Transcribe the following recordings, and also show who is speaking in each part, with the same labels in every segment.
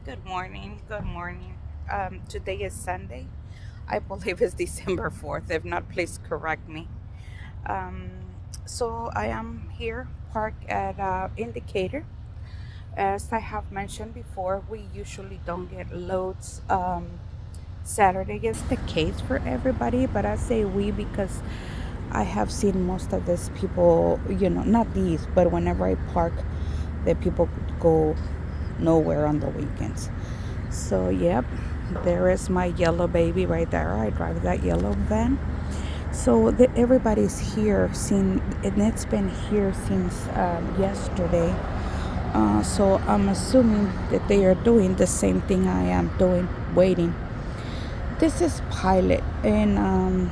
Speaker 1: Good morning. Good morning. Today is Sunday. I believe it's December 4th. If not, please correct me. So I am here parked at Indicator. As I have mentioned before, we usually don't get loads. Saturday is the case for everybody, but I say we because I have seen most of these people, not these, but whenever I park, the people go nowhere on the weekends. So, yep, there is my yellow baby right there. I drive that yellow van. So, everybody's here, and it's been here since yesterday. So, I'm assuming that they are doing the same thing I am doing, waiting. This is Pilot, and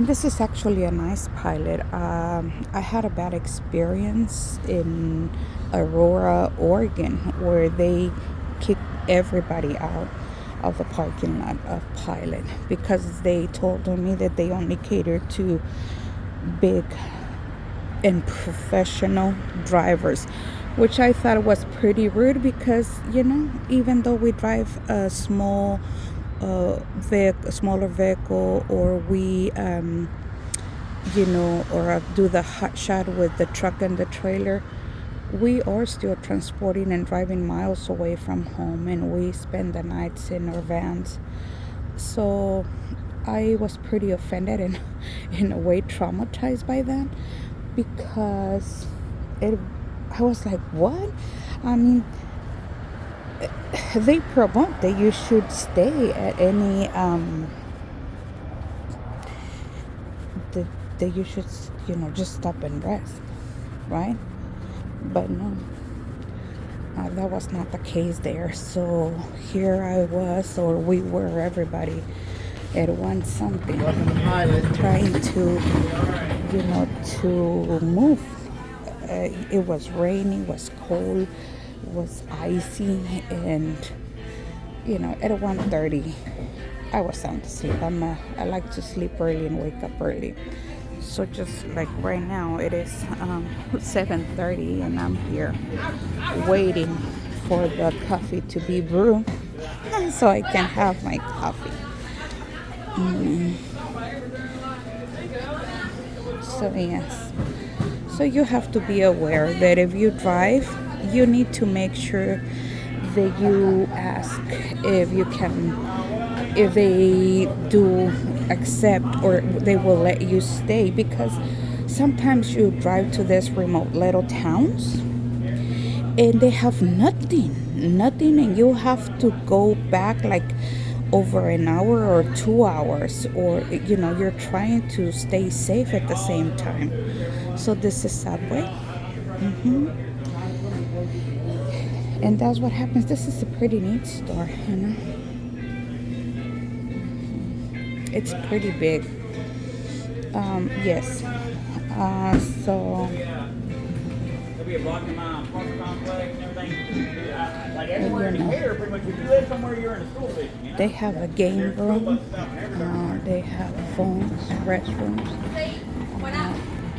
Speaker 1: this is actually a nice Pilot. I had a bad experience in Aurora, Oregon, where they kicked everybody out of the parking lot of Pilot because they told me that they only cater to big and professional drivers, which I thought was pretty rude because, even though we drive a smaller vehicle, or we, or do the hot shot with the truck and the trailer, we are still transporting and driving miles away from home, and we spend the nights in our vans. So I was pretty offended and in a way traumatized by that because it I was like, what? I mean, they promote that you should stay at any that, that you should, just stop and rest, right? But no, that was not the case there. So here I was, or we were, everybody at one something, trying to, to move. It was rainy, it was cold, it was icy, and at 1:30, I was sound asleep. I like to sleep early and wake up early. So just like right now, it is 7:30, and I'm here waiting for the coffee to be brewed so I can have my coffee. Mm. So yes. So you have to be aware that if you drive, you need to make sure that you ask if you can, if they do accept or they will let you stay, because sometimes you drive to these remote little towns and they have nothing, and you have to go back like over an hour or 2 hours, or you're trying to stay safe at the same time. So this is Subway. And that's what happens. This is a pretty neat store. It's pretty big. Yes. So you they have a game room. They have phones, restrooms,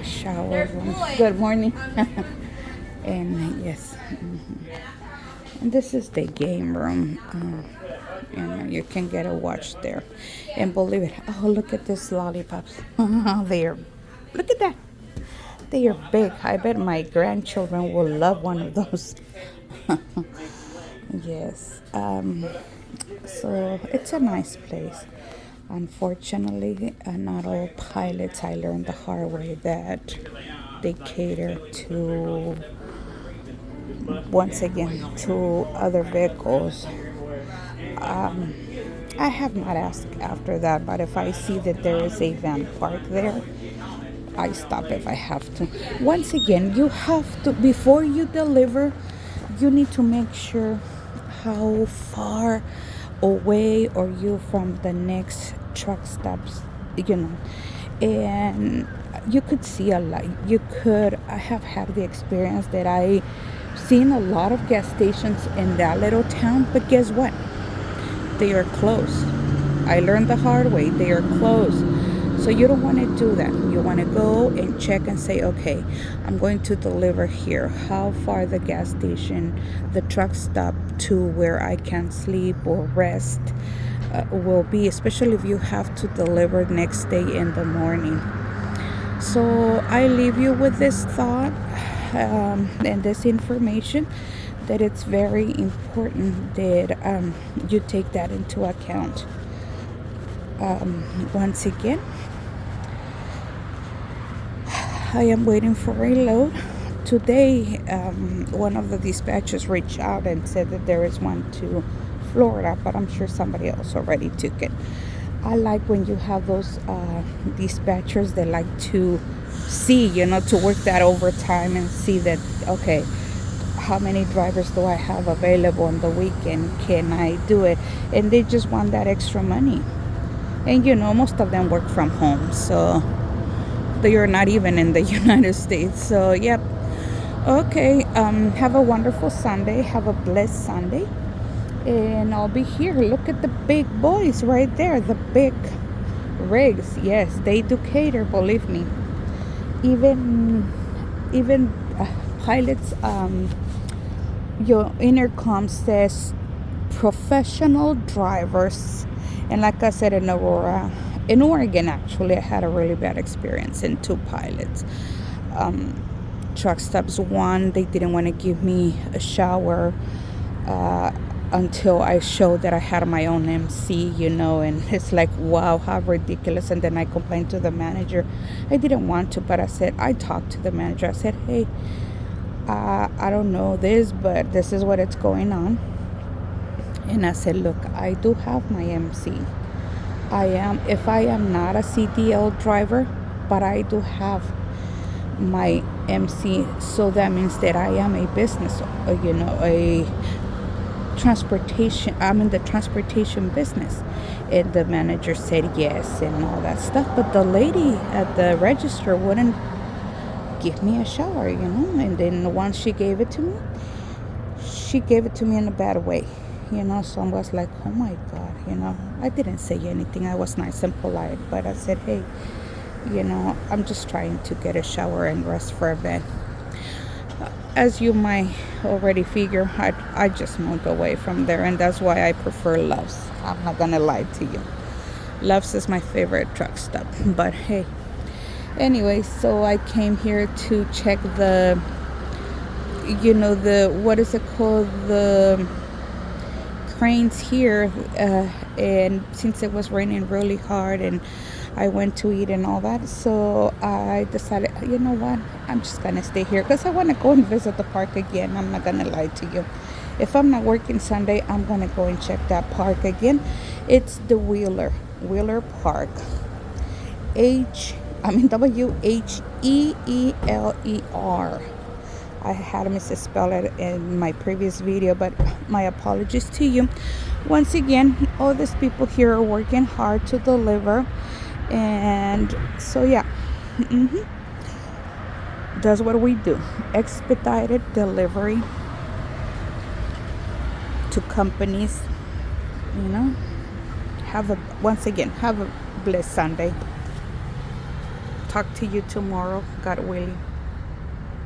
Speaker 1: shower rooms. Good morning. And yes, and this is the game room. You can get a watch there, and believe it. Oh, look at these lollipops. Look at that. They are big. I bet my grandchildren will love one of those. Yes. So it's a nice place. Unfortunately, not all pilots, I learned the hard way that they cater to, once again, to other vehicles. I have not asked after that, but if I see that there is a van parked there, I stop if I have to. Once again, you have to, before you deliver, you need to make sure how far away are you from the next truck stops, and you could see a lot. I have had the experience that I seen a lot of gas stations in that little town, but guess what? They are closed. I learned the hard way. They are closed. So you don't want to do that. You want to go and check and say, okay, I'm going to deliver here. How far the gas station, the truck stop to where I can sleep or rest will be, especially if you have to deliver next day in the morning. So I leave you with this thought and this information, that it's very important that you take that into account. Once again, I am waiting for a load. Today, one of the dispatchers reached out and said that there is one to Florida, but I'm sure somebody else already took it. I like when you have those dispatchers that like to see, to work that overtime and see that, okay, how many drivers do I have available on the weekend? Can I do it? And they just want that extra money. And most of them work from home, so they are not even in the United States. So, yep. Okay, have a wonderful Sunday. Have a blessed Sunday. And I'll be here. Look at the big boys right there. The big rigs. Yes, they do cater, believe me. Even pilots, your intercom says professional drivers. And like I said, in Oregon, actually, I had a really bad experience in 2 pilots. Truck stops. One, they didn't want to give me a shower until I showed that I had my own MC, and it's like, wow, how ridiculous. And then I complained to the manager. I didn't want to, but I talked to the manager. I said, hey, I don't know this, but this is what it's going on. And I said, look, I do have my MC. If I am not a CDL driver, but I do have my MC, so that means that I am a business, a transportation. I'm in the transportation business. And the manager said yes and all that stuff, but the lady at the register wouldn't give me a shower, and then once she gave it to me in a bad way, so I was like, oh my God, I didn't say anything. I was nice and polite, but I said, hey, I'm just trying to get a shower and rest for a bit. As you might already figure, I just moved away from there, and that's why I prefer Love's. I'm not gonna lie to you. Love's is my favorite truck stop, but hey. Anyway, so I came here to check the what is it called? The cranes here, and since it was raining really hard and I went to eat and all that, so I decided, you know what, I'm just gonna stay here because I want to go and visit the park again. I'm not gonna lie to you. If I'm not working Sunday, I'm gonna go and check that park again. It's the Wheeler Park. WHEELER. I had misspelled it in my previous video, but my apologies to you. Once again, all these people here are working hard to deliver, and so yeah, that's what we do. Expedited delivery to companies. Once again, have a blessed Sunday. Talk to you tomorrow, God willing.